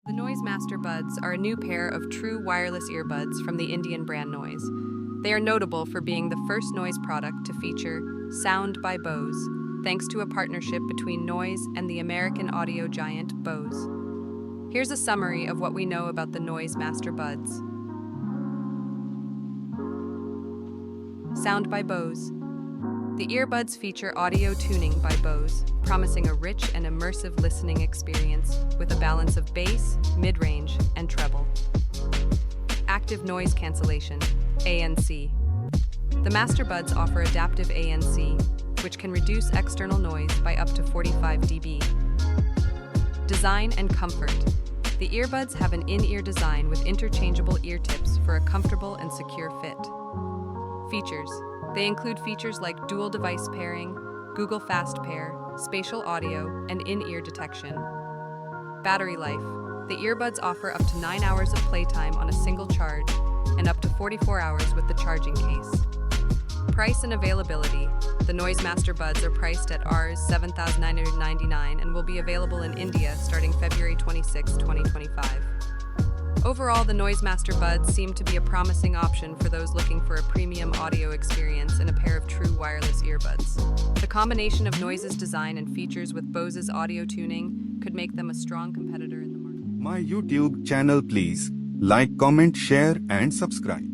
The Noise Master Buds are a new pair of true wireless earbuds from the Indian brand Noise. They are notable for being the first Noise product to feature Sound by Bose, thanks to a partnership between Noise and the American audio giant Bose. Here's a summary of what we know about the Noise Master Buds. Sound by Bose. The earbuds feature audio tuning by Bose, promising a rich and immersive listening experience with a balance of bass, mid-range, and treble. Active Noise Cancellation, ANC. The Master Buds offer adaptive ANC, which can reduce external noise by up to 45 dB. Design and comfort. The earbuds have an in-ear design with interchangeable ear tips for a comfortable and secure fit. Features. They include features like dual device pairing, Google Fast Pair, spatial audio, and in-ear detection. Battery life. The earbuds offer up to 9 hours of playtime on a single charge and up to 44 hours with the charging case. Price and availability. The Noise Master Buds are priced at Rs. 7,999 and will be available in India starting February 26, 2025. Overall, the Noise Master Buds seem to be a promising option for those looking for a premium audio experience and a pair of true wireless earbuds. The combination of Noise's design and features with Bose's audio tuning could make them a strong competitor in the market. My YouTube channel, please like, comment, share and subscribe.